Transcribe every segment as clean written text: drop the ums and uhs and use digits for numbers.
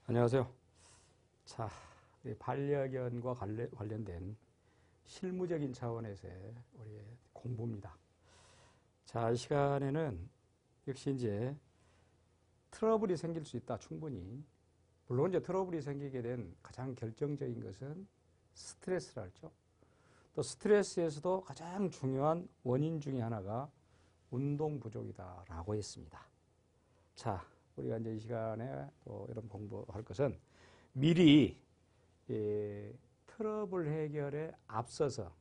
안녕하세요. 자, 이 반려견과 관련된 실무적인 차원에서의 우리의 공부입니다. 자, 이 시간에는 역시 이제 트러블이 생길 수 있다, 충분히. 물론 이제 트러블이 생기게 된 가장 결정적인 것은 스트레스랄죠. 또 스트레스에서도 가장 중요한 원인 중에 하나가 운동 부족이다라고 했습니다. 자, 우리가 이제 이 시간에 또 이런 공부할 것은 미리 트러블 해결에 앞서서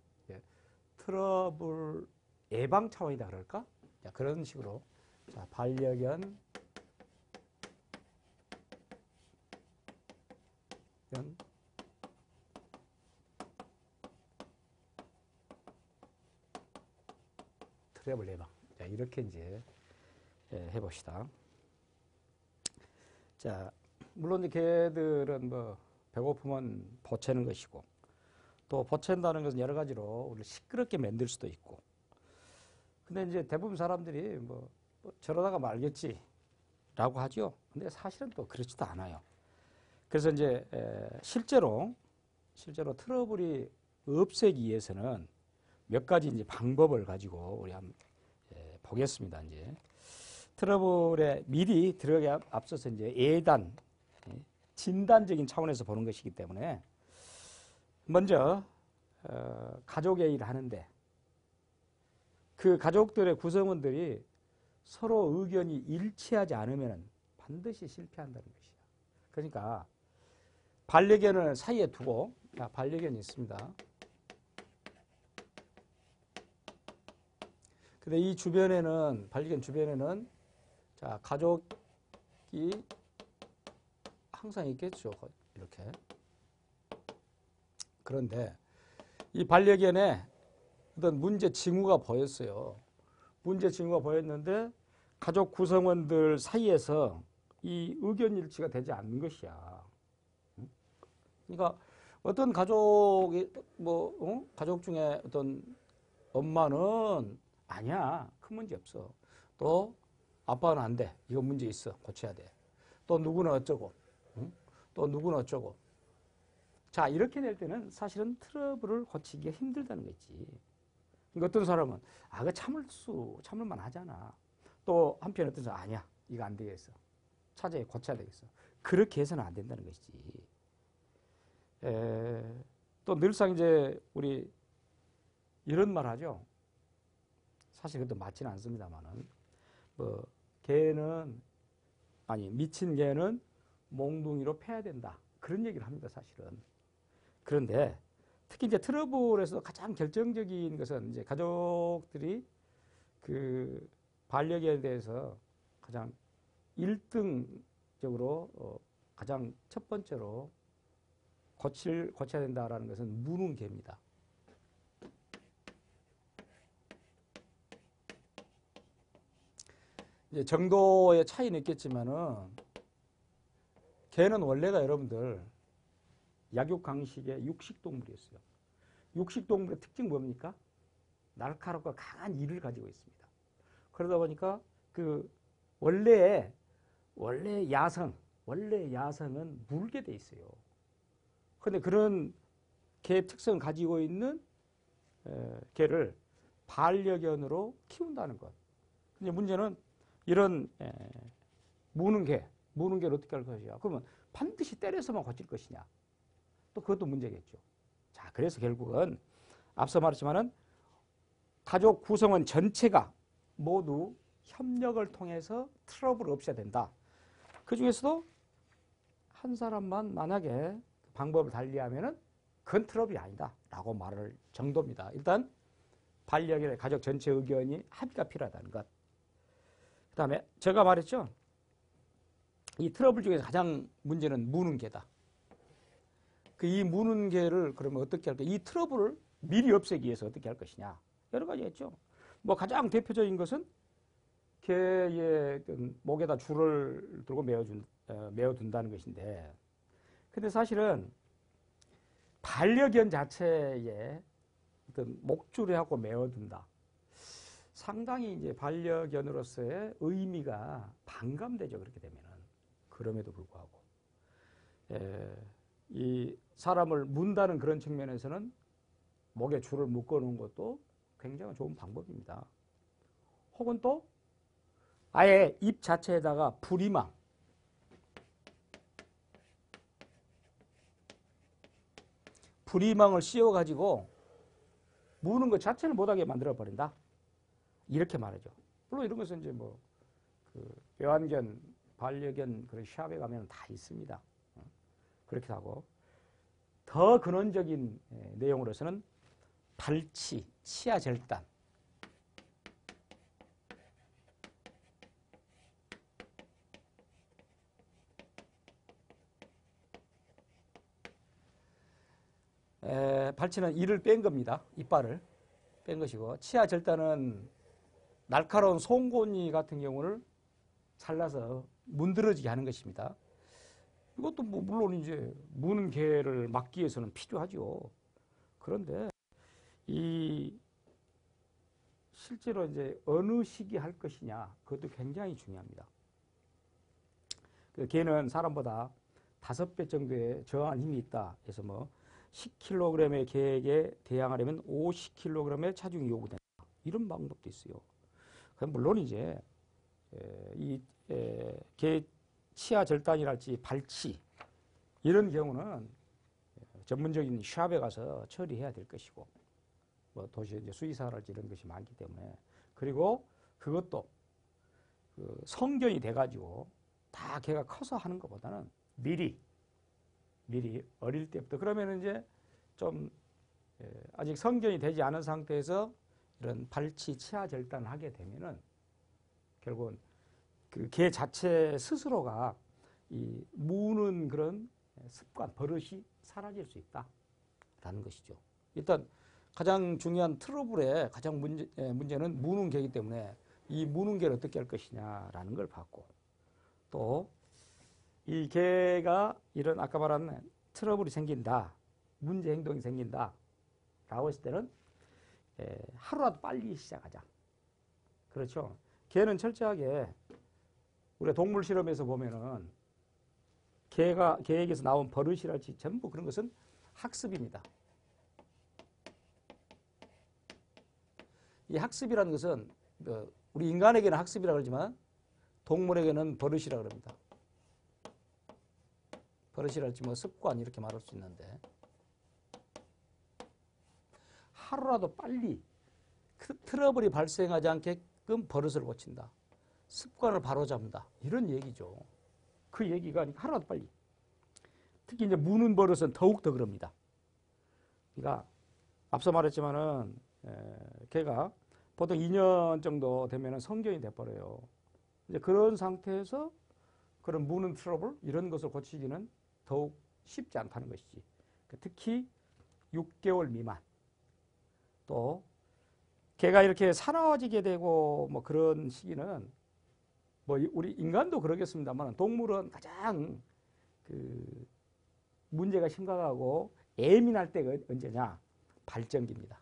트러블 예방 차원이다 그럴까? 자, 그런 식으로 자, 반려견 트러블 예방. 자, 이렇게 이제 해봅시다. 자, 물론 이제 개들은 뭐 배고프면 보채는 것이고, 또 보챈다는 것은 여러 가지로 우리를 시끄럽게 만들 수도 있고. 근데 이제 대부분 사람들이 뭐 저러다가 말겠지 라고 하죠. 근데 사실은 또 그렇지도 않아요. 그래서 이제 실제로 트러블이 없애기 위해서는 몇 가지 이제 방법을 가지고 우리 한번 보겠습니다. 이제 트러블에 미리 들어가기 앞서서 이제 예단, 진단적인 차원에서 보는 것이기 때문에 먼저 가족의 일을 하는데 그 가족들의 구성원들이 서로 의견이 일치하지 않으면 반드시 실패한다는 것이야. 그러니까 반려견을 사이에 두고, 자, 반려견이 있습니다. 근데 이 주변에는, 반려견 주변에는 자, 가족이 항상 있겠죠. 이렇게. 그런데 이 반려견에 어떤 문제 징후가 보였어요. 문제 징후가 보였는데 가족 구성원들 사이에서 이 의견 일치가 되지 않는 것이야. 그러니까 어떤 가족이 가족 중에 어떤 엄마는 아니야, 큰 문제 없어. 또 아빠는 안 돼. 이거 문제 있어. 고쳐야 돼. 또 누구는 어쩌고. 또 누구는 어쩌고. 자, 이렇게 될 때는 사실은 트러블을 고치기가 힘들다는 거지. 그러니까 어떤 사람은 그거 참을만 하잖아. 또 한편 어떤 사람은 아니야. 이거 안 되겠어. 차제에 고쳐야 되겠어. 그렇게 해서는 안 된다는 것이지. 또 늘상 이제 우리 이런 말 하죠. 사실 그것도 맞지는 않습니다만은 미친 개는 몽둥이로 패야 된다. 그런 얘기를 합니다, 사실은. 그런데 특히 이제 트러블에서 가장 결정적인 것은 이제 가족들이 그 반려견에 대해서 가장 1등적으로 가장 첫 번째로 고쳐야 된다라는 것은 무는 개입니다. 이제 정도의 차이는 있겠지만은 개는 원래가 여러분들 약육강식의 육식동물이었어요. 육식동물의 특징 뭡니까? 날카롭고 강한 이를 가지고 있습니다. 그러다 보니까 그 원래 야성은 물게 돼 있어요. 그런데 그런 개의 특성을 가지고 있는 개를 반려견으로 키운다는 것. 근데 문제는 이런 무는 개를 어떻게 할 것이냐. 그러면 반드시 때려서만 고칠 것이냐. 또 그것도 문제겠죠. 자, 그래서 결국은 앞서 말했지만은 가족 구성원 전체가 모두 협력을 통해서 트러블을 없애야 된다. 그 중에서도 한 사람만 만약에 방법을 달리하면은 그건 트러블이 아니다. 라고 말할 정도입니다. 일단 반려견의 가족 전체 의견이 합의가 필요하다는 것. 그 다음에 제가 말했죠. 이 트러블 중에서 가장 문제는 무는 개다. 이 무는 개를 그러면 어떻게 할까? 이 트러블을 미리 없애기 위해서 어떻게 할 것이냐. 여러 가지 있죠. 가장 대표적인 것은 개의 목에다 줄을 들고 메어둔다는 것인데, 근데 사실은 반려견 자체에 어떤 목줄하고 메어둔다. 상당히 이제 반려견으로서의 의미가 반감되죠. 그렇게 되면은. 그럼에도 불구하고. 이 사람을 문다는 그런 측면에서는 목에 줄을 묶어 놓은 것도 굉장히 좋은 방법입니다. 혹은 또 아예 입 자체에다가 부리망, 부리망을 씌워가지고 무는 것 자체를 못하게 만들어버린다. 이렇게 말하죠. 물론 이런 것은 이제 뭐, 외환견, 반려견 그런 시합에 가면 다 있습니다. 그렇게 하고, 더 근원적인 내용으로서는 발치, 치아 절단. 발치는 이를 뺀 겁니다. 이빨을 뺀 것이고, 치아 절단은 날카로운 송곳니 같은 경우를 잘라서 문드러지게 하는 것입니다. 이것도 뭐 물론 이제 무는 개를 막기 위해서는 필요하죠. 그런데 이 실제로 이제 어느 시기 할 것이냐, 그것도 굉장히 중요합니다. 그 개는 사람보다 5배 정도의 저항 힘이 있다. 그래서 뭐 10kg의 개에게 대항하려면 50kg의 차중이 요구된다. 이런 방법도 있어요. 물론 이제 이 개 치아 절단이랄지 발치 이런 경우는 전문적인 샵에 가서 처리해야 될 것이고, 뭐 도시 이제 수의사랄지 이런 것이 많기 때문에, 그리고 그것도 그 성견이 돼가지고 다 개가 커서 하는 것보다는 미리 어릴 때부터, 그러면 이제 좀 아직 성견이 되지 않은 상태에서 이런 발치 치아 절단을 하게 되면은 결국은 그 개 자체 스스로가 이 무는 그런 습관, 버릇이 사라질 수 있다라는 것이죠. 일단 가장 중요한 트러블의 가장 문제는 무는 개이기 때문에 이 무는 개를 어떻게 할 것이냐라는 걸 봤고, 또 이 개가 이런 아까 말한 트러블이 생긴다, 문제 행동이 생긴다 라고 했을 때는 하루라도 빨리 시작하자. 그렇죠. 개는 철저하게 우리가 동물 실험에서 보면은 개에게서 나온 버릇이랄지 전부 그런 것은 학습입니다. 이 학습이라는 것은 우리 인간에게는 학습이라고 그러지만 동물에게는 버릇이라고 그럽니다. 버릇이랄지 뭐 습관 이렇게 말할 수 있는데, 하루라도 빨리 트러블이 발생하지 않게끔 버릇을 고친다. 습관을 바로잡는다. 이런 얘기죠. 그 얘기가 하루라도 빨리. 특히 이제 무는 버릇은 더욱더 그럽니다. 그러니까 앞서 말했지만은 개가 보통 2년 정도 되면은 성견이 돼버려요. 이제 그런 상태에서 그런 무는 트러블 이런 것을 고치기는 더욱 쉽지 않다는 것이지. 특히 6개월 미만, 또 개가 이렇게 사나워지게 되고 뭐 그런 시기는 뭐 우리 인간도 그러겠습니다만 동물은 가장 그 문제가 심각하고 예민할 때가 언제냐? 발정기입니다.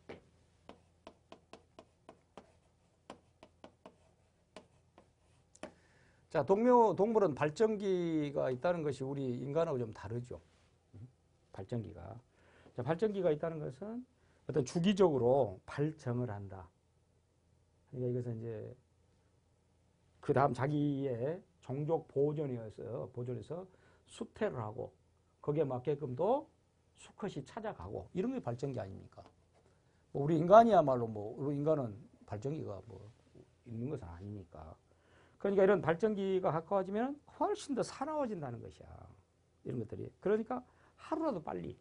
자, 동물은 발정기가 있다는 것이 우리 인간하고 좀 다르죠. 발정기가. 자, 발정기가 있다는 것은 어떤 주기적으로 발정을 한다. 그러니까 이것은 이제 그 다음 자기의 종족 보존에서 수태를 하고 거기에 맞게끔 또 수컷이 찾아가고 이런 게 발정기 아닙니까? 뭐 우리 인간이야말로 우리 인간은 발정기가 뭐 있는 것은 아니니까. 그러니까 이런 발정기가 가까워지면 훨씬 더 사나워진다는 것이야. 이런 것들이. 그러니까 하루라도 빨리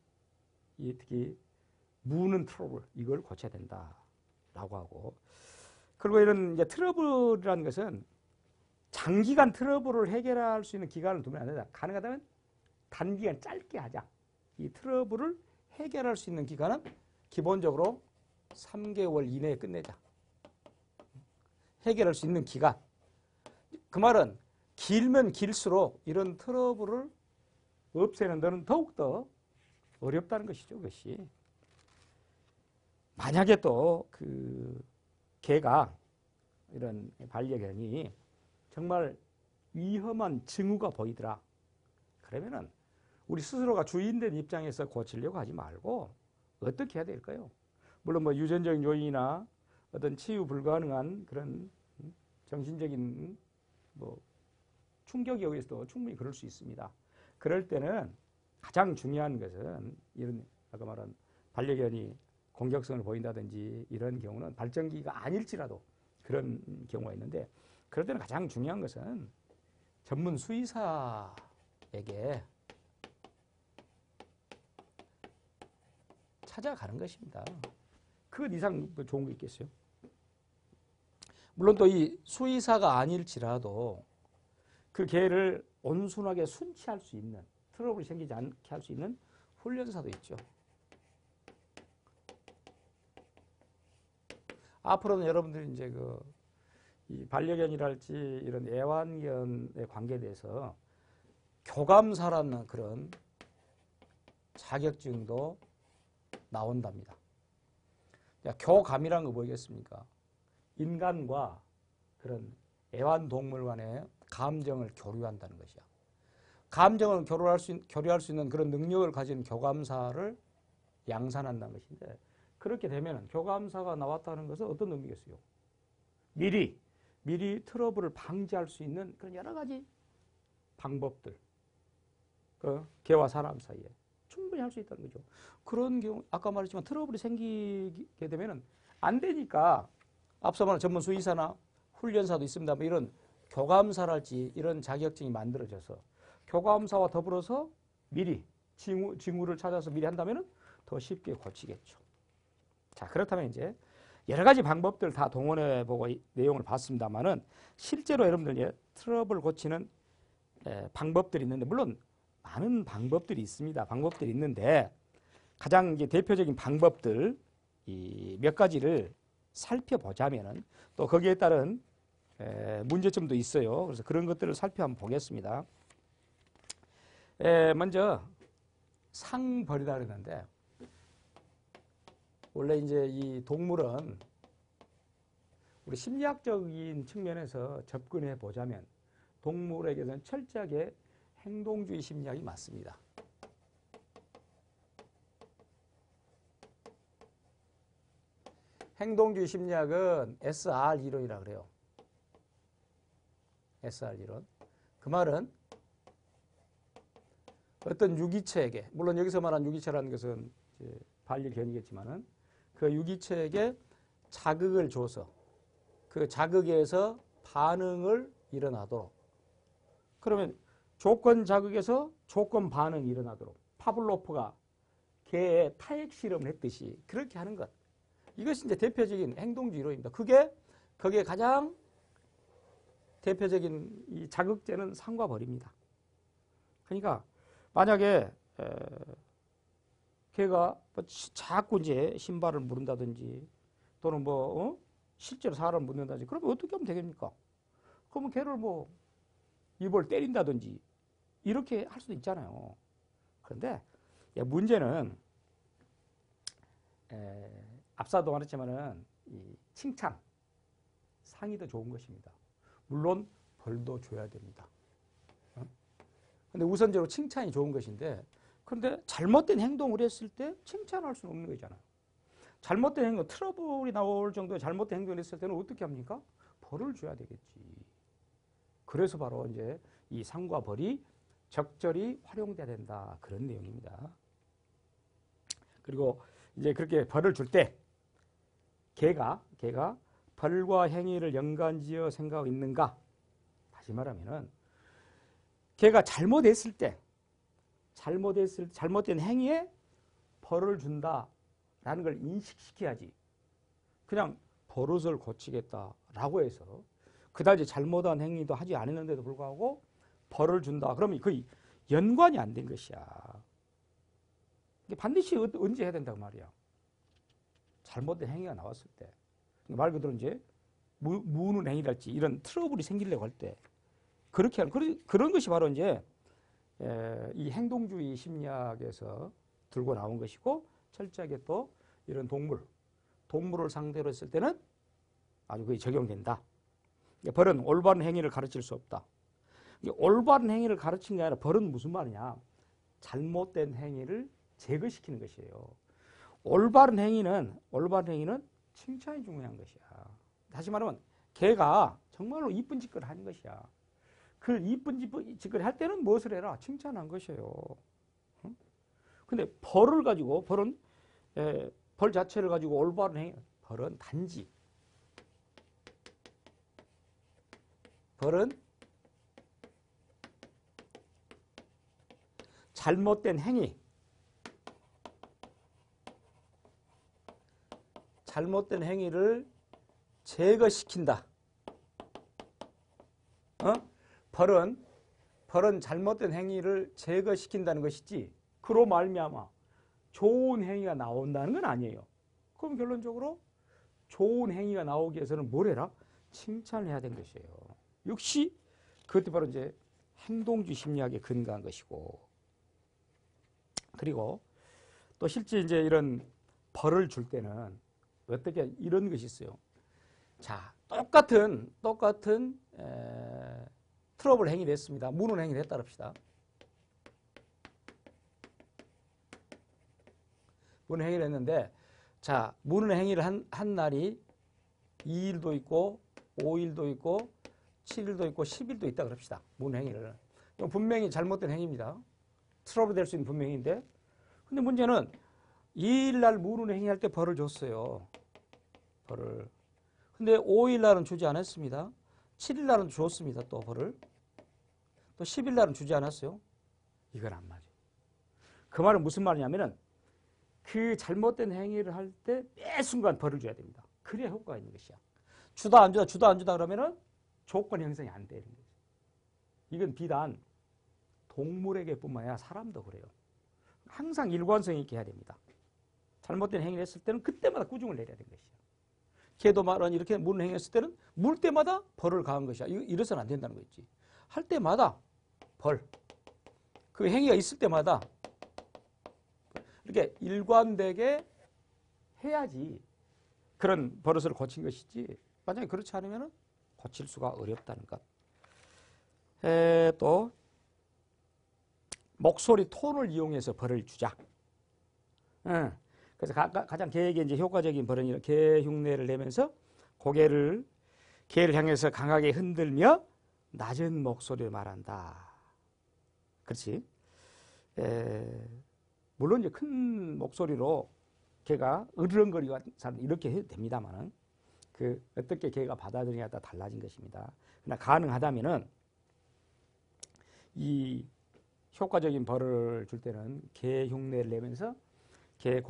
특히 무는 트러블 이걸 고쳐야 된다라고 하고, 그리고 이런 이제 트러블이라는 것은 장기간 트러블을 해결할 수 있는 기간을 두면 안 된다. 가능하다면 단기간 짧게 하자. 이 트러블을 해결할 수 있는 기간은 기본적으로 3개월 이내에 끝내자. 해결할 수 있는 기간. 그 말은 길면 길수록 이런 트러블을 없애는 데는 더욱더 어렵다는 것이죠. 그것이. 만약에 또 그 개가 이런 반려견이 정말 위험한 징후가 보이더라. 그러면은 우리 스스로가 주인된 입장에서 고치려고 하지 말고 어떻게 해야 될까요? 물론 뭐 유전적인 요인이나 어떤 치유 불가능한 그런 정신적인 뭐 충격에 의해서도 충분히 그럴 수 있습니다. 그럴 때는 가장 중요한 것은 이런 아까 말한 반려견이 공격성을 보인다든지 이런 경우는 발정기가 아닐지라도 그런 경우가 있는데 그럴 때는 가장 중요한 것은 전문 수의사에게 찾아가는 것입니다. 그 이상 뭐 좋은 거 있겠어요? 물론 또 이 수의사가 아닐지라도 그 개를 온순하게 순치할 수 있는 트러블이 생기지 않게 할 수 있는 훈련사도 있죠. 앞으로는 여러분들이 이제 이 반려견이랄지 이런 애완견의 관계에 대해서 교감사라는 그런 자격증도 나온답니다. 교감이란 거 뭐겠습니까? 인간과 그런 애완동물 간의 감정을 교류한다는 것이야. 감정을 교류할 수 있는 그런 능력을 가진 교감사를 양산한다는 것인데 그렇게 되면 교감사가 나왔다는 것은 어떤 의미겠어요? 미리 트러블을 방지할 수 있는 그런 여러 가지 방법들, 그 개와 사람 사이에 충분히 할 수 있다는 거죠. 그런 경우 아까 말했지만 트러블이 생기게 되면은 안 되니까 앞서 말한 전문 수의사나 훈련사도 있습니다. 뭐 이런 교감사랄지 이런 자격증이 만들어져서 교감사와 더불어서 미리 징후를 찾아서 미리 한다면은 더 쉽게 고치겠죠. 자, 그렇다면 이제 여러 가지 방법들 다 동원해 보고 내용을 봤습니다만은 실제로 여러분들 트러블 고치는 방법들이 있는데 물론 많은 방법들이 있습니다. 방법들이 있는데 가장 이제 대표적인 방법들 이 몇 가지를 살펴보자면은 또 거기에 따른 문제점도 있어요. 그래서 그런 것들을 한번 보겠습니다. 먼저 상벌이라 그러는데 원래 이제 이 동물은 우리 심리학적인 측면에서 접근해 보자면 동물에게는 철저하게 행동주의 심리학이 맞습니다. 행동주의 심리학은 SR 이론이라고 그래요. SR 이론. 그 말은 어떤 유기체에게, 물론 여기서 말한 유기체라는 것은 이제 반려견이겠지만은 그 유기체에게 자극을 줘서 그 자극에서 반응을 일어나도록 그러면 조건 자극에서 조건 반응이 일어나도록 파블로프가 개의 타액 실험을 했듯이 그렇게 하는 것. 이것이 이제 대표적인 행동주의 이론입니다. 거기에 가장 대표적인 이 자극제는 상과 벌입니다. 그러니까 만약에 개가 뭐 자꾸 이제 신발을 무른다든지 또는 실제로 사람을 묻는다든지 그러면 어떻게 하면 되겠습니까? 그러면 개를 뭐 입을 때린다든지 이렇게 할 수도 있잖아요. 그런데 문제는 앞서도 말했지만은 이 칭찬, 상이 더 좋은 것입니다. 물론 벌도 줘야 됩니다. 근데 우선적으로 칭찬이 좋은 것인데 그런데 잘못된 행동을 했을 때 칭찬할 수는 없는 거잖아요. 잘못된 행동, 트러블이 나올 정도의 잘못된 행동을 했을 때는 어떻게 합니까? 벌을 줘야 되겠지. 그래서 바로 이제 이 상과 벌이 적절히 활용돼야 된다. 그런 내용입니다. 그리고 이제 그렇게 벌을 줄 때 개가 벌과 행위를 연관지어 생각하고 있는가? 다시 말하면은 개가 잘못했을 때 잘못된 행위에 벌을 준다라는 걸 인식시켜야지. 그냥 버릇을 고치겠다라고 해서 그다지 잘못한 행위도 하지 않았는데도 불구하고 벌을 준다. 그러면 그 연관이 안 된 것이야. 이게 반드시 언제 해야 된다고 말이야. 잘못된 행위가 나왔을 때. 말 그대로 이제 무는 행위랄지 이런 트러블이 생기려고 할 때 그렇게 하는 그런 것이 바로 이제 이 행동주의 심리학에서 들고 나온 것이고 철저하게 또 이런 동물을 상대로 했을 때는 아주 그게 적용된다. 벌은 올바른 행위를 가르칠 수 없다. 올바른 행위를 가르친 게 아니라 벌은 무슨 말이냐. 잘못된 행위를 제거시키는 것이에요. 올바른 행위는 칭찬이 중요한 것이야. 다시 말하면 개가 정말로 이쁜 짓을 하는 것이야. 그 이쁜 짓을 할 때는 무엇을 해라? 칭찬한 것이에요. 근데 벌을 가지고 벌 자체를 가지고 올바른 행위, 벌은 단지 벌은 잘못된 행위, 잘못된 행위를 제거시킨다. 벌은 잘못된 행위를 제거시킨다는 것이지 그로 말미암아 좋은 행위가 나온다는 건 아니에요. 그럼 결론적으로 좋은 행위가 나오기 위해서는 뭘 해라? 칭찬을 해야 되는 것이에요. 역시 그것도 바로 이제 행동주의 심리학에 근거한 것이고, 그리고 또 실제 이제 이런 벌을 줄 때는 어떻게 이런 것이 있어요. 자, 똑같은 트러블 행위를 했습니다. 무는 행위를 했다 합시다. 무는 행위를 했는데, 자, 무는 행위를 한 날이 2일도 있고 5일도 있고 7일도 있고 10일도 있다 그럽시다. 무는 행위를. 분명히 잘못된 행위입니다. 트러블 될 수 있는 분명히인데, 근데 문제는 2일 날 무는 행위할 때 벌을 줬어요. 벌을. 근데 5일 날은 주지 않았습니다. 7일 날은 줬습니다. 또 벌을. 또 10일 날은 주지 않았어요. 이건 안 맞아요. 그 말은 무슨 말이냐면은 그 잘못된 행위를 할 때 매 순간 벌을 줘야 됩니다. 그래야 효과가 있는 것이야. 주다 안 주다 그러면은 조건 형성이 안 되는 거죠. 이건 비단 동물에게뿐만 아니라 사람도 그래요. 항상 일관성 있게 해야 됩니다. 잘못된 행위를 했을 때는 그때마다 꾸중을 내려야 되는 것이야. 걔도 말은 이렇게 무는 행위했을 때는 물 때마다 벌을 가한 것이야. 이래서는 안 된다는 거지. 할 때마다 벌. 그 행위가 있을 때마다 이렇게 일관되게 해야지 그런 버릇을 고친 것이지, 만약에 그렇지 않으면 고칠 수가 어렵다는 것. 또 목소리 톤을 이용해서 벌을 주자. 그래서 가장 개에게 이제 효과적인 벌은 개 흉내를 내면서 고개를 개를 향해서 강하게 흔들며 낮은 목소리로 말한다. 그렇지? 물론 이제 큰 목소리로 개가 으르렁거리고 이렇게 해도 됩니다만은 어떻게 개가 받아들이냐에 따라 달라진 것입니다. 그러나 가능하다면은 이 효과적인 벌을 줄 때는 개 흉내를 내면서 개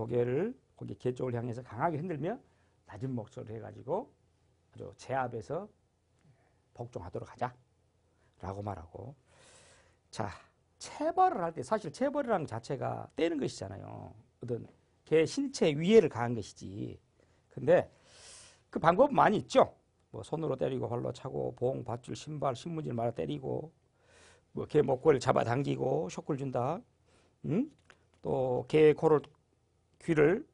개 쪽을 향해서 강하게 흔들며 낮은 목소리로 해가지고 아주 제압해서 복종하도록 하자라고 말하고, 자, 체벌을 할 때 사실 체벌이라는 자체가 때리는 것이잖아요. 어떤 개 신체 위해를 가한 것이지. 근데 그 방법은 많이 있죠. 뭐 손으로 때리고 발로 차고 봉, 밧줄, 신발, 신문지를 말아 때리고, 뭐 개 목걸이를 잡아당기고 쇼크를 준다. 또 개 귀를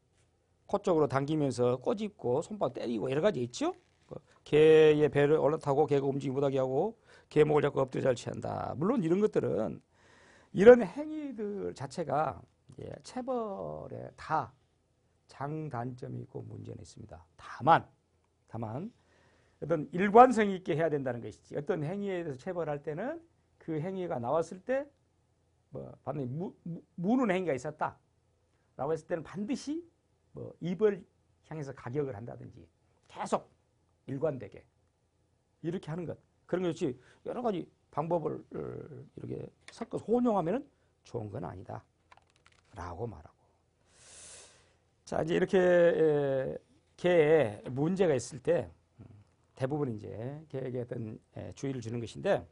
코 쪽으로 당기면서 꼬집고 손바닥 때리고 여러 가지 있죠. 개의 배를 올라타고 개가 움직이지 못하게 하고 개 목을 잡고 엎드려 잘 취한다. 물론 이런 것들은 이런 행위들 자체가 이제 체벌에 다 장단점이 있고 문제는 있습니다. 다만 어떤 일관성 있게 해야 된다는 것이지, 어떤 행위에 대해서 체벌할 때는 그 행위가 나왔을 때 반드시 무는 행위가 있었다라고 했을 때는 반드시 입을 향해서 가격을 한다든지 계속 일관되게 이렇게 하는 것, 그런 것이 여러 가지 방법을 이렇게 섞어서 혼용하면 좋은 건 아니다 라고 말하고, 자, 이제 이렇게 개에 문제가 있을 때 대부분 이제 개에게 어떤 주의를 주는 것인데,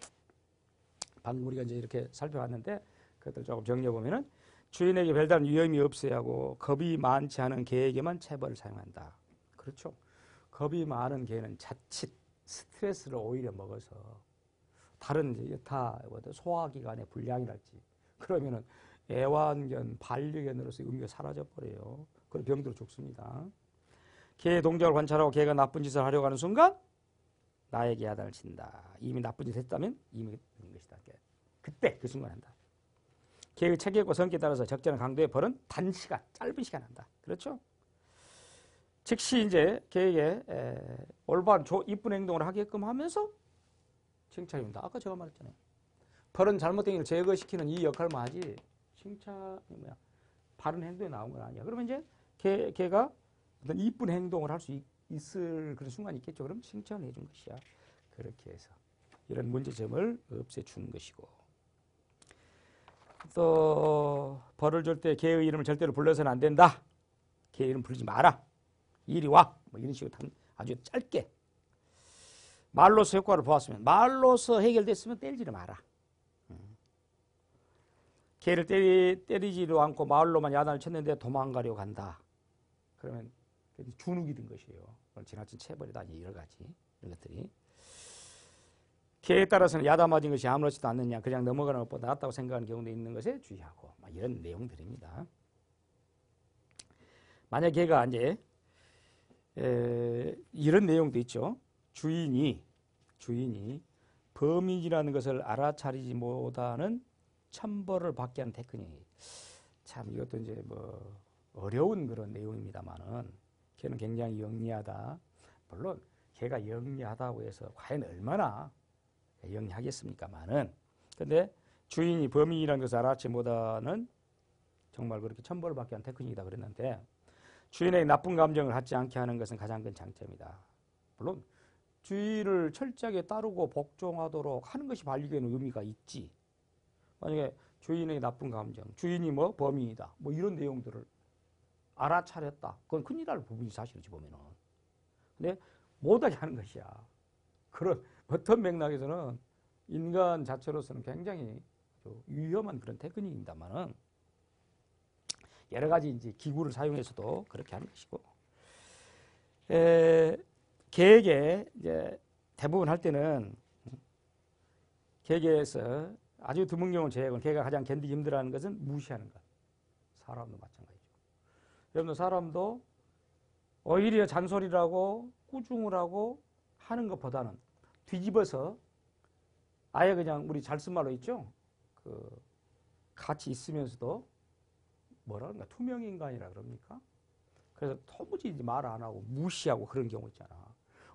방금 우리가 이제 이렇게 살펴봤는데 그것들 조금 정리해 보면은 주인에게 별다른 위험이 없어야 하고 겁이 많지 않은 개에게만 체벌을 사용한다. 그렇죠. 겁이 많은 개는 자칫 스트레스를 오히려 먹어서 다른 이제 여타 소화기관의 불량이랄지 그러면은 애완견, 반려견으로서 의미가 사라져 버려요. 그런 병들어 죽습니다. 개의 동작을 관찰하고 개가 나쁜 짓을 하려고 하는 순간 나에게 야단을 친다. 이미 나쁜 짓을 했다면 이미 된 것이다. 그때 그 순간 한다. 개의 체격과 성격에 따라서 적절한 강도의 벌은 단시간, 짧은 시간 한다. 그렇죠? 즉시 이제 개에게 올바른 이쁜 행동을 하게끔 하면서 칭찬이 온다. 아까 제가 말했잖아요. 벌은 잘못된 일을 제거시키는 이 역할만 하지 칭찬이 바른 행동에 나온 건 아니야. 그러면 이제 개가 어떤 이쁜 행동을 할 수 있을 그런 순간이 있겠죠. 그럼 칭찬을 해준 것이야. 그렇게 해서 이런 문제점을 없애주는 것이고, 또 벌을 줄 때 개의 이름을 절대로 불러서는 안 된다. 개 이름 부르지 마라. 이리 와. 뭐 이런 식으로 아주 짧게. 말로서 효과를 보았으면, 말로서 해결됐으면 때리지를 마라. 개를 때리지도 않고 말로만 야단을 쳤는데 도망가려고 한다. 그러면 준욱이 된 것이에요. 지나친 체벌이다. 여러 가지 이런 것들이. 개에 따라서는 야단 맞은 것이 아무렇지도 않느냐, 그냥 넘어가는 것보다 낫다고 생각하는 경우도 있는 것에 주의하고, 이런 내용들입니다. 만약 개가 이제 이런 내용도 있죠. 주인이 범인이라는 것을 알아차리지 못하는 천벌을 받게 하는 테크닉. 참 이것도 이제 뭐 어려운 그런 내용입니다만은, 개는 굉장히 영리하다. 물론 개가 영리하다고 해서 과연 얼마나 영리하겠습니까만은, 근데 주인이 범인이라는 것을 알아채지 못하는 정말 그렇게 천벌을 받게 하는 테크닉이다 그랬는데, 주인에게 나쁜 감정을 갖지 않게 하는 것은 가장 큰 장점이다. 물론 주인을 철저하게 따르고 복종하도록 하는 것이 반려견의 의미가 있지. 만약에 주인에게 나쁜 감정, 주인이 뭐 범인이다, 뭐 이런 내용들을 알아차렸다. 그건 큰일 날 부분이 사실이지 보면은. 근데 못하게 하는 것이야. 그런 어떤 맥락에서는 인간 자체로서는 굉장히 위험한 그런 테크닉입니다만은, 여러 가지 이제 기구를 사용해서도 그렇게 하는 것이고, 개에게 이제 대부분 할 때는 개에게서 아주 드문 경우 제외하고는 개가 가장 견디기 힘들어하는 것은 무시하는 것. 사람도 마찬가지죠. 여러분들 사람도 오히려 잔소리라고 꾸중을 하고 하는 것보다는 뒤집어서 아예 그냥 우리 잘 쓴 말로 있죠. 같이 있으면서도 뭐라 그런가, 투명인간이라 그럽니까? 그래서 도무지 말 안 하고 무시하고 그런 경우 있잖아.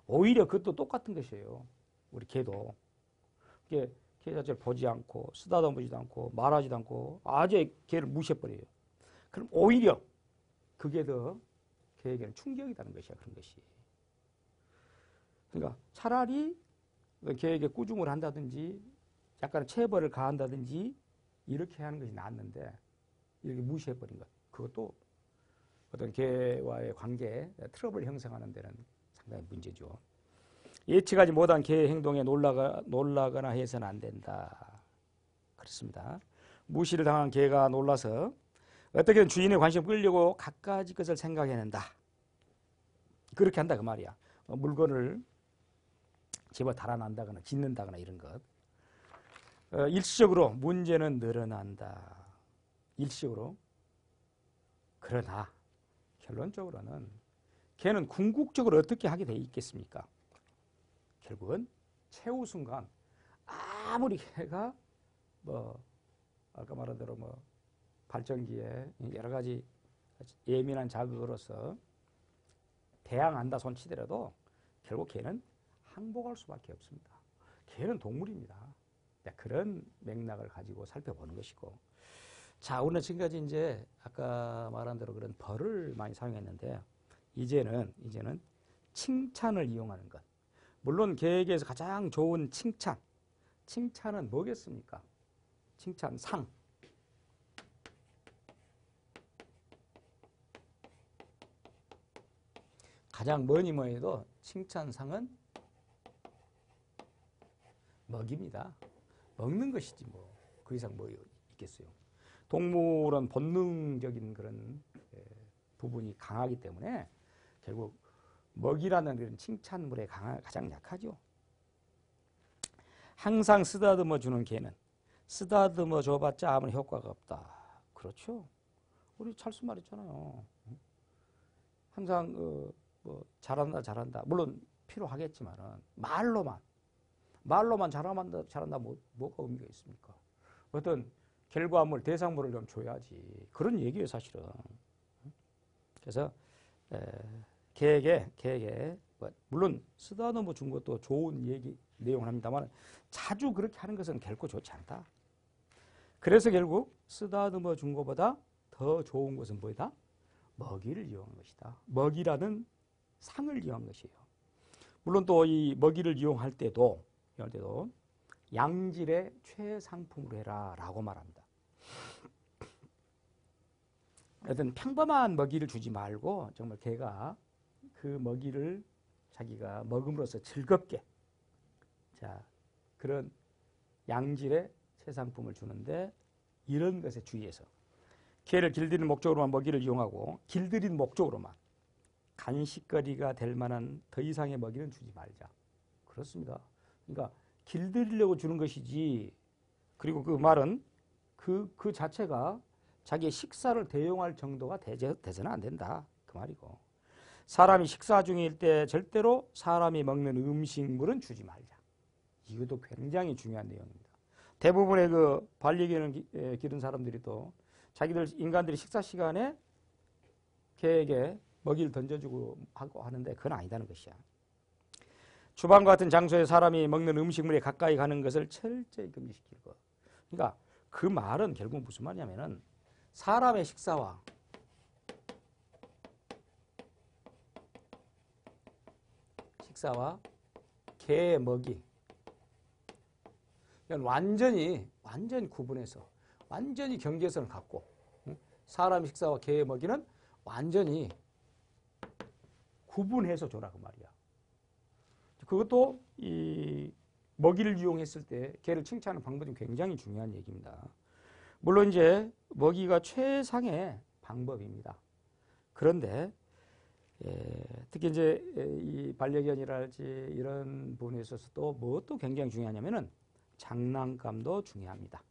오히려 그것도 똑같은 것이에요. 우리 개도. 개 자체를 보지 않고 쓰다듬지도 않고 말하지도 않고 아주 개를 무시해버려요. 그럼 오히려 그게 더 개에게는 충격이라는 것이야. 그런 것이. 그러니까 차라리 개에게 꾸중을 한다든지 약간의 체벌을 가한다든지 이렇게 하는 것이 낫는데, 이렇게 무시해버린 것, 그것도 어떤 개와의 관계에 트러블을 형성하는 데는 상당히 문제죠. 예측하지 못한 개의 행동에 놀라거나 해서는 안 된다. 그렇습니다. 무시를 당한 개가 놀라서 어떻게든 주인의 관심을 끌려고 갖가지 것을 생각해낸다. 그렇게 한다 그 말이야. 물건을 집어 달아난다거나 짓는다거나 이런 것. 일시적으로 문제는 늘어난다. 일시적으로. 그러나 결론적으로는 개는 궁극적으로 어떻게 하게 돼 있겠습니까? 결국은 최후 순간 아무리 개가 뭐 아까 말한 대로 뭐 발전기에 여러 가지 예민한 자극으로서 대항한다 손치더라도 결국 개는 항복할 수밖에 없습니다. 개는 동물입니다. 그런 맥락을 가지고 살펴보는 것이고, 자, 오늘 지금까지 이제 아까 말한 대로 그런 벌을 많이 사용했는데, 이제는 칭찬을 이용하는 것. 물론 개에게서 가장 좋은 칭찬은 뭐겠습니까? 칭찬상. 가장 뭐니 해도 칭찬상은 먹입니다. 먹는 것이지 뭐 그 이상 뭐 있겠어요. 동물은 본능적인 그런 부분이 강하기 때문에 결국 먹이라는 그런 칭찬물에 가장 약하죠. 항상 쓰다듬어 주는 개는 쓰다듬어 줘봤자 아무런 효과가 없다. 그렇죠. 우리 찰수 말했잖아요. 항상 뭐 잘한다. 물론 필요하겠지만은 말로만 잘한다 뭐가 의미가 있습니까? 어떤 결과물, 대상물을 좀 줘야지. 그런 얘기예요, 사실은. 그래서 계획에 물론 쓰다듬어 준 것도 좋은 얘기 내용을 합니다만 자주 그렇게 하는 것은 결코 좋지 않다. 그래서 결국 쓰다듬어 준 것보다 더 좋은 것은 뭐다? 먹이를 이용한 것이다. 먹이라는 상을 이용한 것이에요. 물론 또 이 먹이를 이용할 때도 양질의 최상품으로 해라 라고 말합니다. 어떤 평범한 먹이를 주지 말고 정말 개가 그 먹이를 자기가 먹음으로써 즐겁게 그런 양질의 최상품을 주는데 이런 것에 주의해서 개를 길들이는 목적으로만 먹이를 이용하고 길들이는 목적으로만 간식거리가 될 만한 더 이상의 먹이는 주지 말자. 그렇습니다. 그러니까 길들이려고 주는 것이지 그리고 그 말은 그 자체가 자기의 식사를 대용할 정도가 돼서는 안 된다. 그 말이고 사람이 식사 중일 때 절대로 사람이 먹는 음식물은 주지 말자. 이것도 굉장히 중요한 내용입니다. 대부분의 그 반려견을 기른 사람들이 또 인간들이 식사 시간에 개에게 먹이를 던져주고 하고 하는데 그건 아니다는 것이야. 주방과 같은 장소에 사람이 먹는 음식물에 가까이 가는 것을 철저히 금지시킬 것. 그러니까 그 말은 결국 무슨 말이냐면은 사람의 식사와 개의 먹이 이건 완전히 구분해서 완전히 경계선을 갖고 사람 식사와 개의 먹이는 완전히 구분해서 줘라 그 말이야. 그것도 이 먹이를 이용했을 때 개를 칭찬하는 방법이 굉장히 중요한 얘기입니다. 물론 이제 먹이가 최상의 방법입니다. 그런데 특히 이제 이 반려견이랄지 이런 부분에 있어서도 무엇도 굉장히 중요하냐면은 장난감도 중요합니다.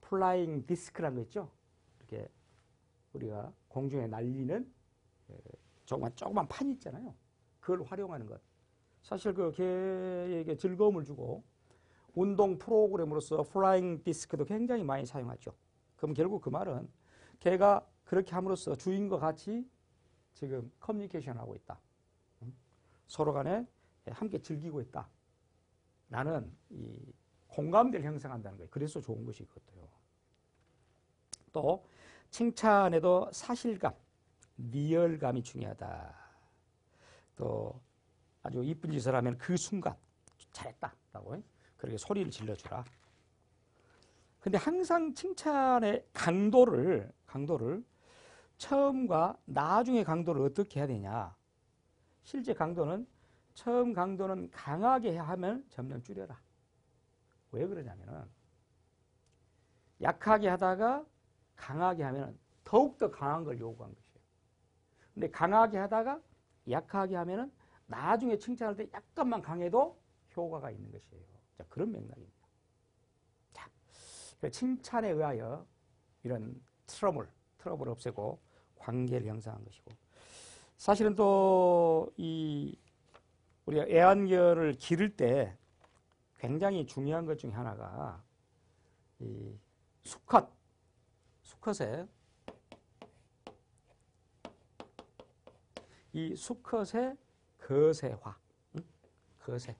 플라잉 디스크라는 거 있죠? 이렇게 우리가 공중에 날리는 조그만 판 있잖아요. 그걸 활용하는 것. 사실 그 개에게 즐거움을 주고 운동 프로그램으로서 플라잉 디스크도 굉장히 많이 사용하죠. 그럼 결국 그 말은 개가 그렇게 함으로써 주인과 같이 지금 커뮤니케이션하고 있다. 서로 간에 함께 즐기고 있다. 나는 이 공감대를 형성한다는 거예요. 그래서 좋은 것이 있거든요. 또 칭찬에도 사실감, 리얼감이 중요하다. 또 아주 이쁜 짓을 하면 그 순간 잘했다라고 그렇게 소리를 질러주라. 근데 항상 칭찬의 강도를 처음과 나중에 강도를 어떻게 해야 되냐. 실제 강도는 처음 강도는 강하게 하면 점점 줄여라. 왜 그러냐면은 약하게 하다가 강하게 하면 더욱더 강한 걸 요구한 것이에요. 근데 강하게 하다가 약하게 하면은 나중에 칭찬할 때 약간만 강해도 효과가 있는 것이에요. 자, 그런 맥락입니다. 자, 칭찬에 의하여 이런 트러블을 없애고 관계를 형성한 것이고 사실은 또 우리가 애완견을 기를 때 굉장히 중요한 것 중에 하나가 이 수컷의 거세화, 거세.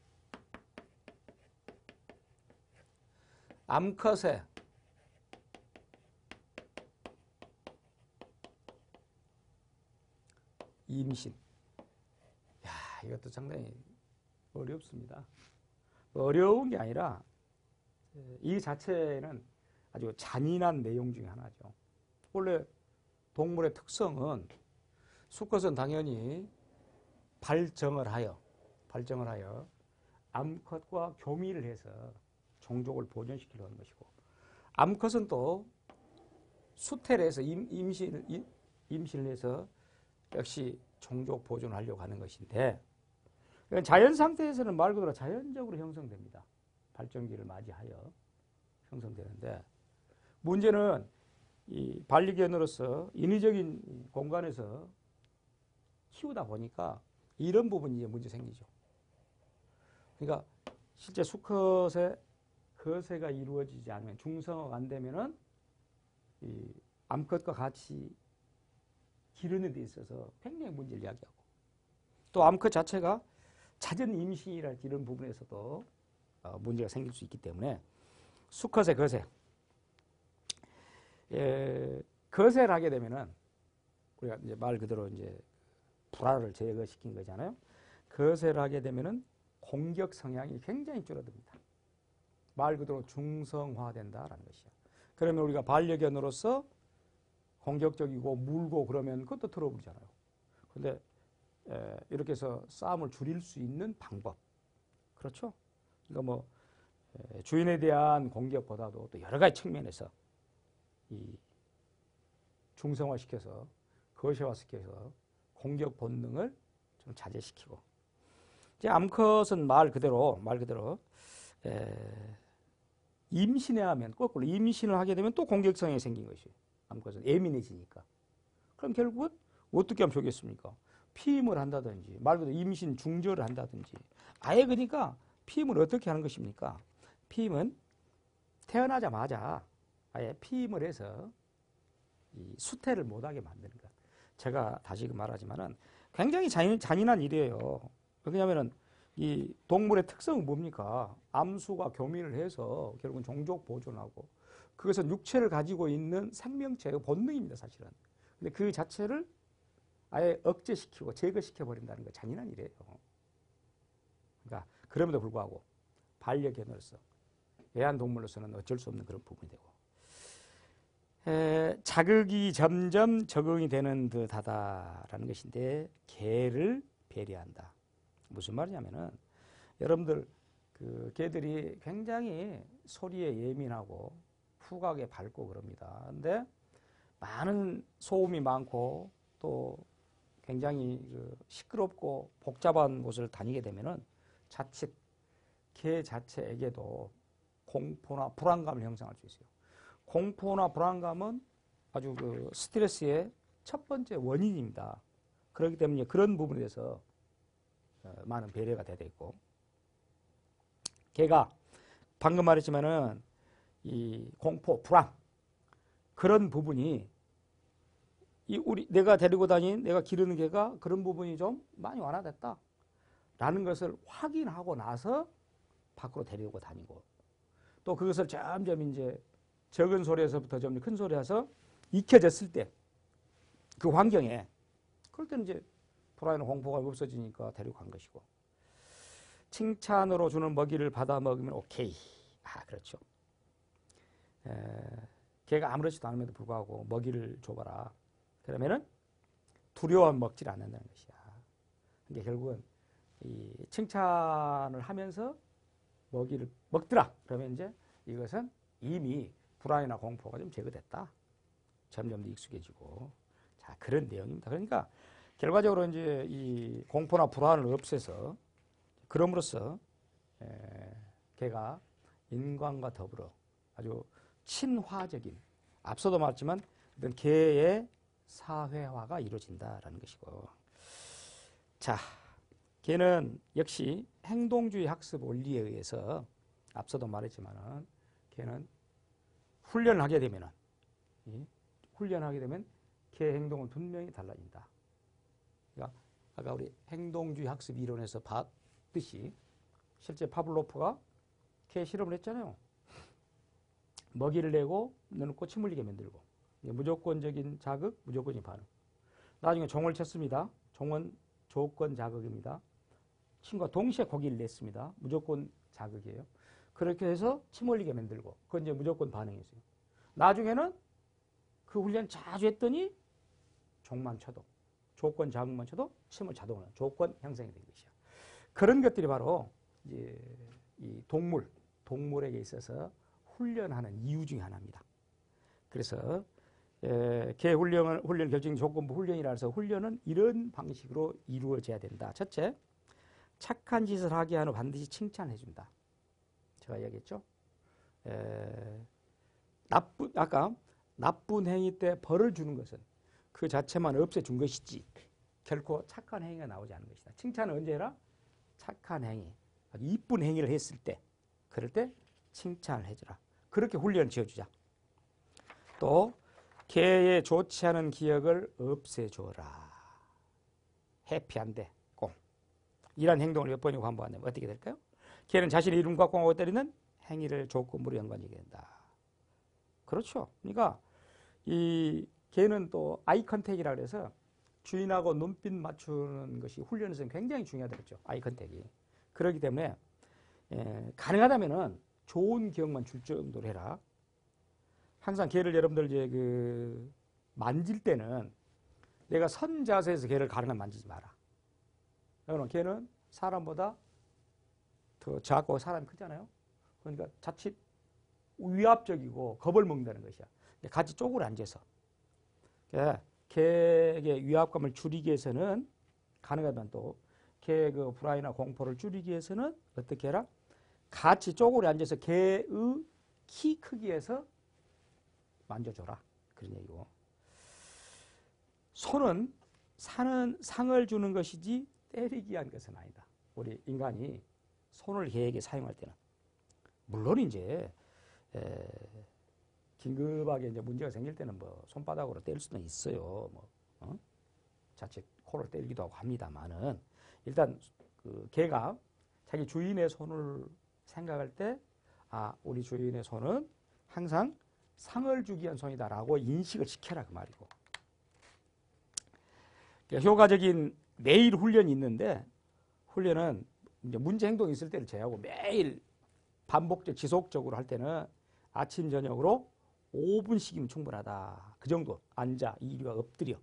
암컷의 임신. 야, 이것도 상당히 어렵습니다. 어려운 게 아니라 이 자체는 아주 잔인한 내용 중에 하나죠. 원래 동물의 특성은 수컷은 당연히 발정을 하여 암컷과 교미를 해서 종족을 보존시키려고 하는 것이고 암컷은 또 수태를 해서 임신을 해서 역시 종족 보존하려고 하는 것인데 자연 상태에서는 말 그대로 자연적으로 형성됩니다. 발정기를 맞이하여 형성되는데 문제는 이 반려견으로서 인위적인 공간에서 키우다 보니까 이런 부분이 문제 생기죠. 그러니까 실제 수컷의 거세가 이루어지지 않으면, 중성화가 안 되면은 이 암컷과 같이 기르는 데 있어서 굉장히 문제를 야기하고, 또 암컷 자체가 잦은 임신이랄지 이런 부분에서도 문제가 생길 수 있기 때문에 수컷의 거세, 거세를 하게 되면은 우리가 이제 말 그대로 이제 불화를 제거시킨 거잖아요. 거세를 하게 되면은 공격 성향이 굉장히 줄어듭니다. 말 그대로 중성화된다라는 것이야. 그러면 우리가 반려견으로서 공격적이고 물고 그러면 그것도 트러블이잖아요. 근데 이렇게 해서 싸움을 줄일 수 있는 방법, 그렇죠? 그러니까 뭐 주인에 대한 공격보다도 또 여러 가지 측면에서 이 중성화시켜서 거세화시켜서 공격 본능을 좀 자제시키고, 이제 암컷은 말 그대로 임신해야 하면, 거꾸로 임신을 하게 되면 또 공격성이 생긴 것이에요. 암컷은 예민해지니까. 그럼 결국은 어떻게 하면 좋겠습니까? 피임을 한다든지, 말 그대로 임신 중절을 한다든지, 아예 그러니까 피임을 어떻게 하는 것입니까? 피임은 태어나자마자 아예 피임을 해서 이 수태를 못하게 만드는 것. 제가 다시 말하지만은 굉장히 잔인한 일이에요. 왜냐하면은 이 동물의 특성은 뭡니까? 암수가 교미를 해서 결국은 종족 보존하고, 그것은 육체를 가지고 있는 생명체의 본능입니다, 사실은. 근데 그 자체를 아예 억제시키고 제거시켜 버린다는 거 잔인한 일이에요. 그러니까 그럼에도 불구하고 반려견으로서, 애완동물로서는 어쩔 수 없는 그런 부분이 되고, 자극이 점점 적응이 되는 듯하다라는 것인데, 개를 배려한다. 무슨 말이냐면은, 여러분들 그 개들이 굉장히 소리에 예민하고 후각에 밝고 그럽니다. 근데 많은 소음이 많고 또 굉장히 시끄럽고 복잡한 곳을 다니게 되면은 자칫 개 자체에게도 공포나 불안감을 형성할 수 있어요. 공포나 불안감은 아주 그 스트레스의 첫 번째 원인입니다. 그렇기 때문에 그런 부분에 대해서 많은 배려가 되어 있고, 개가 방금 말했지만은 이 공포, 불안, 그런 부분이 내가 데리고 다닌, 내가 기르는 개가 그런 부분이 좀 많이 완화됐다라는 것을 확인하고 나서 밖으로 데리고 다니고, 또 그것을 점점 이제 적은 소리에서부터 좀 큰 소리에서 익혀졌을 때 그 환경에, 그럴 때는 이제 불안이나 공포가 없어지니까 데리고 간 것이고, 칭찬으로 주는 먹이를 받아 먹으면 오케이. 그렇죠. 걔가 아무렇지도 않음에도 불구하고 먹이를 줘봐라. 그러면은 두려워 먹질 않는다는 것이야. 그러니까 결국은 이 칭찬을 하면서 먹이를 먹더라. 그러면 이제 이것은 이미 불안이나 공포가 좀 제거됐다. 점점 더 익숙해지고. 자, 그런 내용입니다. 그러니까 결과적으로 이제 이 공포나 불안을 없애서, 그럼으로써 개가 인간과 더불어 아주 친화적인, 앞서도 말했지만 어떤 개의 사회화가 이루어진다라는 것이고, 자, 개는 역시 행동주의 학습 원리에 의해서, 앞서도 말했지만은 개는 훈련을 하게 되면은, 개 행동은 분명히 달라진다. 그러니까 아까 우리 행동주의 학습 이론에서 봤듯이 실제 파블로프가 개 실험을 했잖아요. 먹이를 내고 눈을 꼭 침 흘리게 만들고, 무조건적인 자극, 무조건적인 반응. 나중에 종을 쳤습니다. 종은 조건 자극입니다. 침과 동시에 고기를 냈습니다. 무조건 자극이에요. 그렇게 해서 침 흘리게 만들고, 그건 이제 무조건 반응이었어요. 나중에는 그 훈련 자주 했더니 종만 쳐도, 조건 자극만 쳐도 침을 자동으로 조건 형성이 된 것이야. 그런 것들이 바로 이제 이 동물에게 있어서 훈련하는 이유 중에 하나입니다. 그래서 개 훈련 결정 조건부 훈련이라 해서, 훈련은 이런 방식으로 이루어져야 된다. 첫째, 착한 짓을 하게 하는 반드시 칭찬해 준다. 제가 이야기했죠. 아까 나쁜 행위 때 벌을 주는 것은 그 자체만 없애준 것이지 결코 착한 행위가 나오지 않는 것이다. 칭찬은 언제 해라? 착한 행위, 아주 이쁜 행위를 했을 때, 그럴 때 칭찬을 해주라. 그렇게 훈련을 지어주자. 또 개의 좋지 않은 기억을 없애줘라. 해피한데 꼭 이런 행동을 몇 번이고 반복하면 어떻게 될까요? 개는 자신의 이름과 공하고 때리는 행위를 조건부로 연관지게 된다. 그렇죠. 그러니까 이 개는 또 아이 컨택이라고 해서 주인하고 눈빛 맞추는 것이 훈련에서는 굉장히 중요하다고 했죠. 아이 컨택이. 그렇기 때문에 가능하다면은 좋은 기억만 줄 정도로 해라. 항상 개를 여러분들 이제 그 만질 때는 내가 선 자세에서 개를 가능하면 만지지 마라. 그러면 개는 사람보다 더 작고 사람이 크잖아요. 그러니까 자칫 위압적이고 겁을 먹는다는 것이야. 같이 쪼그려 앉아서. 개의 위압감을 줄이기 위해서는 가능하면 또 개의 그 불안이나 공포를 줄이기 위해서는 어떻게 해라? 같이 쪼그려 앉아서 개의 키 크기에서 만져줘라. 그런 얘기고. 손은 상을 주는 것이지 때리기 위한 것은 아니다. 우리 인간이 손을 개에게 사용할 때는 물론 이제 긴급하게 이제 문제가 생길 때는 뭐 손바닥으로 때릴 수는 있어요. 자칫 코를 때리기도 하고 합니다만은 일단 그 개가 자기 주인의 손을 생각할 때 우리 주인의 손은 항상 상을 주기 위한 손이다라고 인식을 시켜라 그 말이고. 효과적인 매일 훈련이 있는데 훈련은 이제 문제 행동이 있을 때를 제외하고 매일 반복적 지속적으로 할 때는 아침 저녁으로 5분씩이면 충분하다. 그 정도 앉아 이리와 엎드려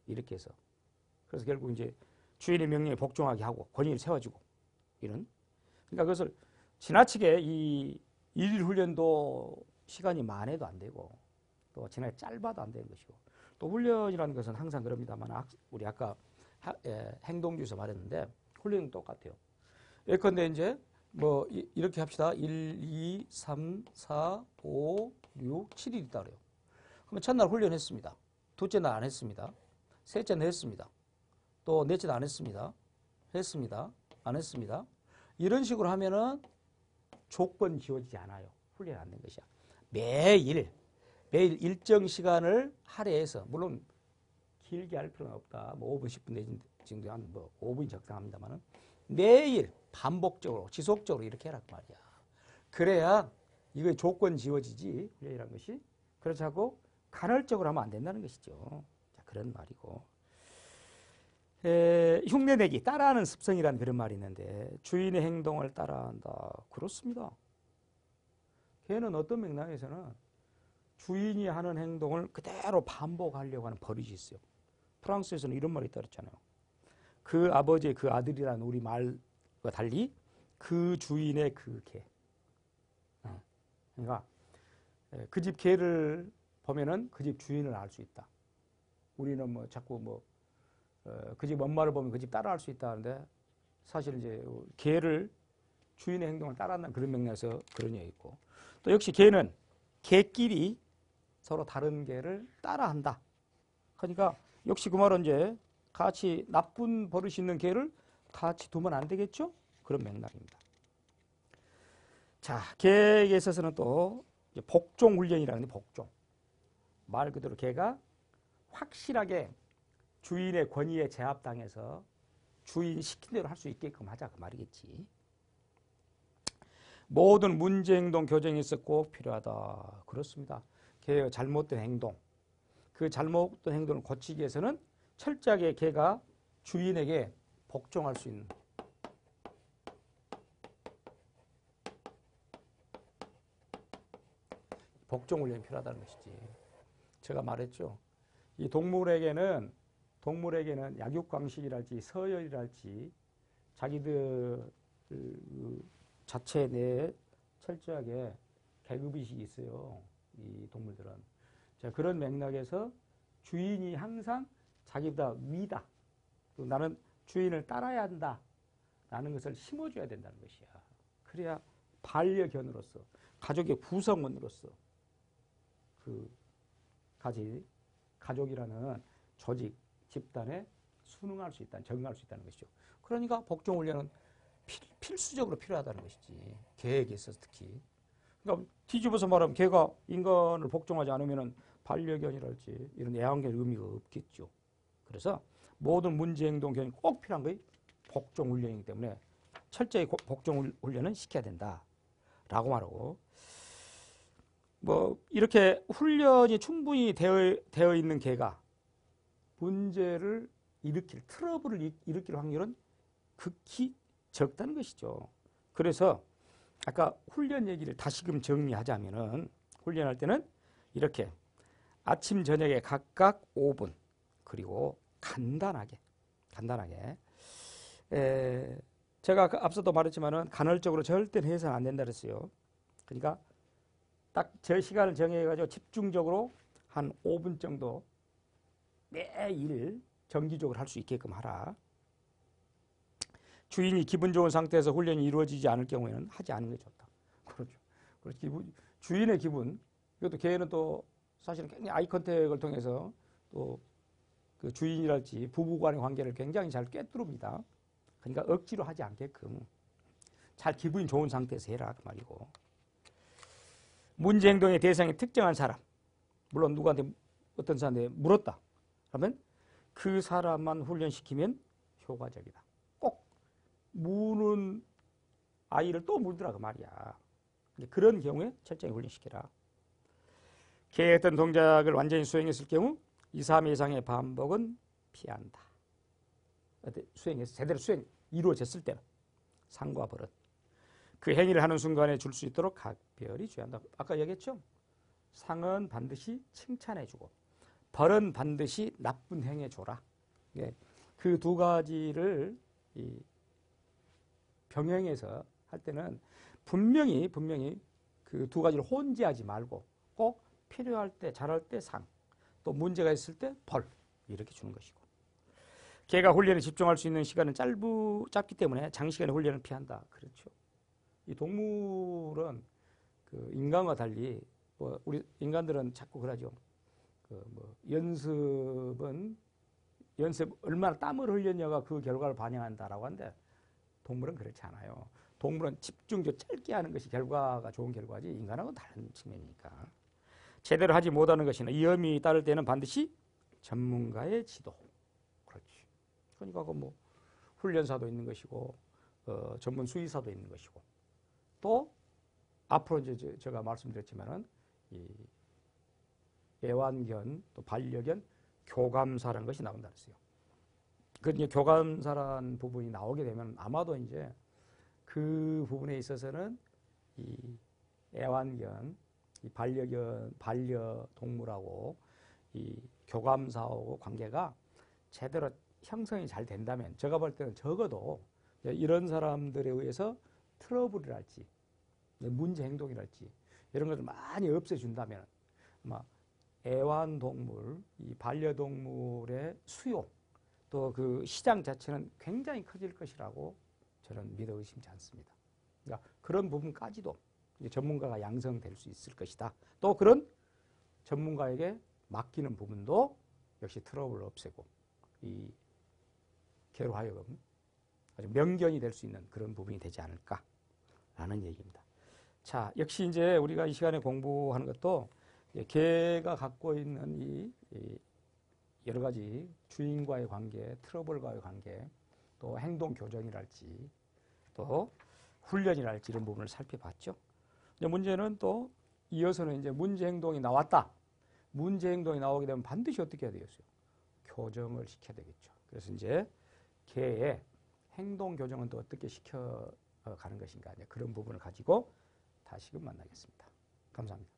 이렇게 해서 그래서 결국 이제 주인의 명령에 복종하게 하고 권위를 세워주고 이런. 그러니까 그것을 지나치게 이 일일 훈련도 시간이 많아도 안 되고 또 지나치게 짧아도 안 되는 것이고 또 훈련이라는 것은 항상 그럽니다만 우리 아까 행동주에서 말했는데 훈련은 똑같아요. 예컨대 이제 뭐 이렇게 합시다. 1, 2, 3, 4, 5, 6, 7일 있다 그래요. 그러면 첫날 훈련했습니다. 둘째 날 안 했습니다. 셋째 날 했습니다. 또 넷째 날 안 했습니다. 했습니다. 안 했습니다. 이런 식으로 하면은 조건 지워지지 않아요. 훈련이 안 된 것이야. 매일 일정 시간을 할애해서 물론 길게 할 필요는 없다. 뭐 5분, 10분 내지 정도 한 뭐 5분이 적당합니다만은 매일 반복적으로 지속적으로 이렇게 해라 그 말이야. 그래야 이거 조건 지워지지 훈련이라는 것이. 그렇지 않고 간헐적으로 하면 안 된다는 것이죠. 자, 그런 말이고. 흉내내기, 따라하는 습성이라는 그런 말이 있는데 주인의 행동을 따라한다. 그렇습니다. 걔는 어떤 맥락에서는 주인이 하는 행동을 그대로 반복하려고 하는 버릇이 있어요. 프랑스에서는 이런 말이 있다 그랬잖아요. 그 아버지의 그 아들이라는 우리 말과 달리 그 주인의 그 개. 그러니까 그 집 개를 보면은 그 집 주인을 알 수 있다. 우리는 뭐 자꾸 뭐 그 집 엄마를 보면 그 집 따라할 수 있다는데 사실 이제 개를 주인의 행동을 따라한다는 그런 맥락에서 그런 얘기 있고 또 역시 개는 개끼리 서로 다른 개를 따라한다. 그러니까 역시 그 말은 이제 같이 나쁜 버릇이 있는 개를 같이 두면 안 되겠죠? 그런 맥락입니다. 자, 개에 있어서는 또 복종 훈련이라는 게 복종. 말 그대로 개가 확실하게 주인의 권위에 제압당해서 주인 시킨 대로 할 수 있게끔 하자 그 말이겠지. 모든 문제 행동 교정에서 꼭 필요하다. 그렇습니다. 개의 잘못된 행동, 그 잘못된 행동을 고치기 위해서는 철저하게 개가 주인에게 복종할 수 있는 복종 훈련이 필요하다는 것이지. 제가 말했죠. 이 동물에게는 약육강식이랄지 서열이랄지 자기들 자체 내에 철저하게 계급의식이 있어요. 이 동물들은. 자, 그런 맥락에서 주인이 항상 자기보다 위다. 나는 주인을 따라야 한다. 라는 것을 심어줘야 된다는 것이야. 그래야 반려견으로서 가족의 구성원으로서 그 가족이라는 조직, 집단에 순응할 수 있다는, 적응할 수 있다는 것이죠. 그러니까 복종훈련은 필수적으로 필요하다는 것이지. 개에게 있어서 특히. 그러니까 뒤집어서 말하면 개가 인간을 복종하지 않으면은 반려견이랄지 이런 애완견 의미가 없겠죠. 그래서 모든 문제행동 견이 꼭 필요한 거이 복종 훈련이기 때문에 철저히 복종 훈련은 시켜야 된다라고 말하고, 뭐 이렇게 훈련이 충분히 되어 있는 개가 문제를 트러블을 일으킬 확률은 극히 적다는 것이죠. 그래서 아까 훈련 얘기를 다시금 정리하자면은, 훈련할 때는 이렇게 아침 저녁에 각각 5분, 그리고 간단하게 제가 앞서도 말했지만은 간헐적으로 절대 해서는 안 된다 그랬어요. 그러니까 딱 저 시간을 정해가지고 집중적으로 한 5분 정도 매일 정기적으로 할 수 있게끔 하라. 주인이 기분 좋은 상태에서 훈련이 이루어지지 않을 경우에는 하지 않는 게 좋다. 그렇죠. 주인의 기분, 이것도 개는 또 사실은 굉장히 아이 컨택을 통해서 또 그 주인이랄지 부부 간의 관계를 굉장히 잘 꿰뚫습니다. 그러니까 억지로 하지 않게끔 잘 기분이 좋은 상태에서 해라 그 말이고, 문제 행동의 대상이 특정한 사람, 물론 누구한테 어떤 사람한테 물었다 그러면 그 사람만 훈련시키면 효과적이다. 꼭 무는 아이를 또 물더라 그 말이야. 그런 경우에 철저히 훈련시키라. 개의 어떤 동작을 완전히 수행했을 경우 2, 3회 이상의 반복은 피한다. 제대로 수행 이루어졌을 때는 상과 벌은 그 행위를 하는 순간에 줄 수 있도록 각별히 주의한다. 아까 얘기했죠? 상은 반드시 칭찬해주고 벌은 반드시 나쁜 행해줘라. 그 두 가지를 병행해서 할 때는 분명히 그 두 가지를 혼재하지 말고 꼭 필요할 때, 잘할 때 상, 또 문제가 있을 때 벌, 이렇게 주는 것이고, 개가 훈련에 집중할 수 있는 시간은 짧기 때문에 장시간의 훈련을 피한다. 그렇죠. 이 동물은 그 인간과 달리, 뭐 우리 인간들은 자꾸 그러죠. 연습 얼마나 땀을 흘렸냐가 그 결과를 반영한다라고 하는데, 동물은 그렇지 않아요. 동물은 집중적으로 짧게 하는 것이 결과가 좋은 결과지 인간하고는 다른 측면이니까. 제대로 하지 못하는 것이나 위험이 따를 때는 반드시 전문가의 지도. 그렇지. 그러니까 뭐 훈련사도 있는 것이고, 전문 수의사도 있는 것이고, 또 앞으로 이제 제가 말씀드렸지만은 이 애완견 또 반려견 교감사라는 것이 나온다 그랬어요. 그 이제 교감사라는 부분이 나오게 되면 아마도 이제 그 부분에 있어서는 이 애완견, 이 반려동물하고 이 교감사하고 관계가 제대로 형성이 잘 된다면, 제가 볼 때는 적어도 이런 사람들에 의해서 트러블이랄지 문제 행동이랄지 이런 것을 많이 없애준다면 아마 애완동물, 이 반려동물의 수요, 또 그 시장 자체는 굉장히 커질 것이라고 저는 믿어 의심치 않습니다. 그러니까 그런 부분까지도 전문가가 양성될 수 있을 것이다. 또 그런 전문가에게 맡기는 부분도 역시 트러블을 없애고 이 개로 하여금 아주 명견이 될 수 있는 그런 부분이 되지 않을까라는 얘기입니다. 자, 역시 이제 우리가 이 시간에 공부하는 것도 개가 갖고 있는 이 여러 가지 주인과의 관계, 트러블과의 관계, 또 행동 교정이랄지, 또 훈련이랄지 이런 부분을 살펴봤죠. 이제 문제는 또 이어서는 이제 문제 행동이 나왔다. 문제 행동이 나오게 되면 반드시 어떻게 해야 되겠어요? 교정을 시켜야 되겠죠. 그래서 이제 개의 행동 교정은 또 어떻게 시켜가는 것인가, 그런 부분을 가지고 다시금 만나겠습니다. 감사합니다.